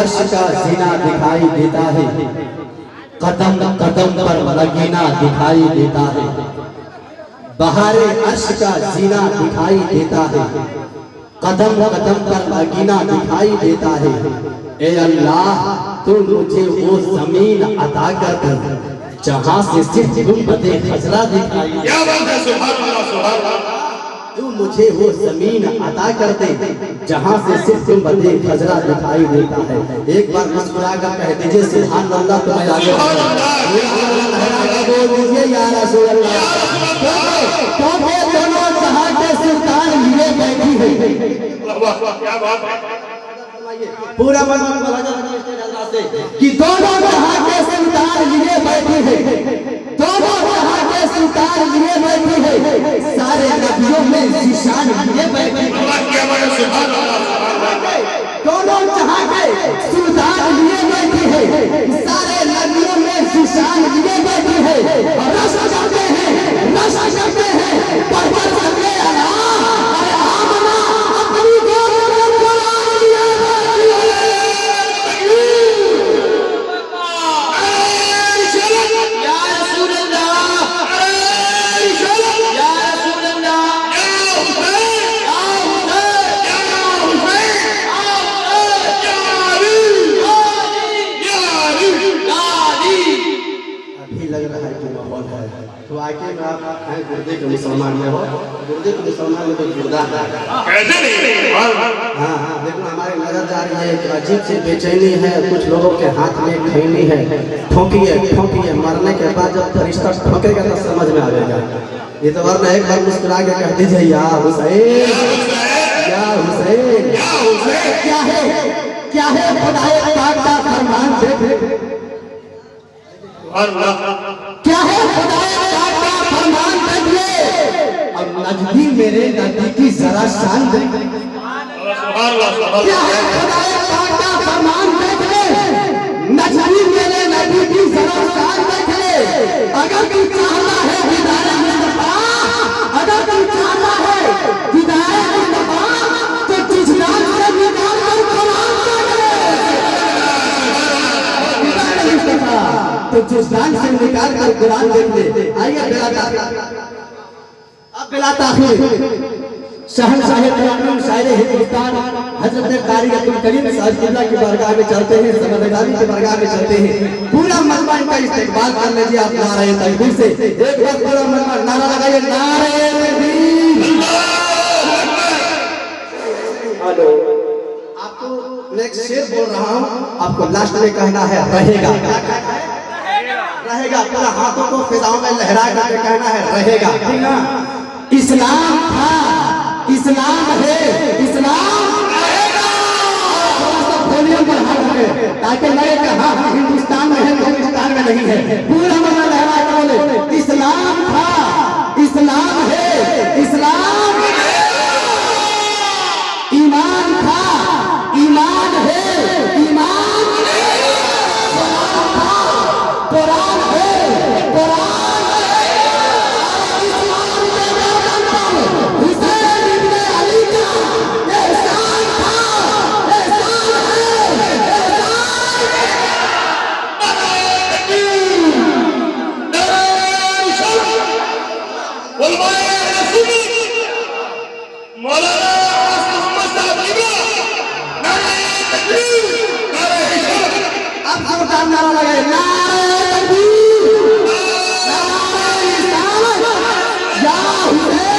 अर्श का जीना दिखाई देता है, कदम कदम पर लगीना दिखाई देता है। बहारे अर्श का जीना दिखाई देता है, कदम कदम पर लगीना दिखाई देता है। ए अल्लाह तू मुझे वो जमीन अता कर दे जहाँ से सिर्फ गुंबदे खजरा दिखाई। क्या बात है, सुभान अल्लाह, सुभान अल्लाह। तू मुझे वो जमीन अता कर दे जहाँ से सिर्फ गुंबदे खजरा दिखाई देता है। एक बार मुस्कुरा कर कह दीजिए सुभान अल्लाह। तो मैं आगे बोल दीजिए या रसूल अल्लाह। क्योंकि दोनों जहाँ के सुल्तान लिए बैठी है। क्या बात है, पूरा मन कि दोनों जहाँ के सुल्तान लिए बैठे हैं, दोनों जहाँ के सुल्तान लिए बैठे हैं, सारे नदियों में निशान लिए बैठे हैं। दोनों जहाँ के सुल्तान लिए बैठे हैं, सारे नदियों में निशान लिए बैठे हैं। और नशा करते हैं, नशा करते हैं, पर्वत करते तो आके में आप हैं गुर्दे के मुसलमान में हो, गुर्दे के मुसलमान में तो गुर्दा है। कैसे नहीं? हाँ हाँ, देखो हमारे नजर जा रही है एक अजीब सी बेचैनी है। कुछ लोगों के हाथ में खैनी है, ठोकिए ठोकिए, मरने के बाद जब फरिश्ता ठोकेगा तो समझ में आ जाएगा। ये तो वरना एक बार मुस्कुरा के कह दीजिए या हुसैन, या हुसैन, क्या है क्या है खुदाए पाक का फरमान देख। क्या है खुदाए पाक का फरमान देखिए। अब नजदी मेरे नबी की जरा शान देख। क्या है खुदाए पाक का फरमान देखिए। नजदी मेरे नबी की जरा शान देखिए। अगर तू चाहता है हिदायत मुस्तफा, अगर तू चाहता है हिदायत मुस्तफा, तो जिसरान से निकाल कर कुरान देख ले। तो जिसरान से निकाल कर कुरान देख ले। आइए अब बिला ताखीर शहंशाह तरान्नुम शायर हिंदुस्तान हजरत कारी अब्दुल करीम साहब किबला की बारगाह में चलते हैं, समदगारी की बारगाह में चलते हैं। पूरा मजमा इनका इस्तेकबाल कर लीजिए आप नारे तकबीर से। एक बार पूरा मजमा नारा लगाइए, नारे तकबीर। हेलो, आपको नेक्स्ट शेर बोल रहा हूँ, आपको लास्ट में कहना है रहेगा। रहेगा, पूरा हाथों को फिजाओं में लहरा करके कहना है रहेगा, ठीक ना? इस्लाम था, इस्लाम है, इस्लाम रहेगा। वॉल्यूम बढ़ा करके ताकि लगे कि हाँ हिंदुस्तान में है, हिंदुस्तान में नहीं है। पूरा मन लहरा के बोले इस्लाम था, इस्लाम है, इस्लाम ईमान था, ईमान है, ईमान कुरान है, कुरान हुसैन इब्ने अली का एहसान था, एहसान है। अब जोरदार नारा लगाए, नारे तकबीर, नारे रिसालत, या हुसैन।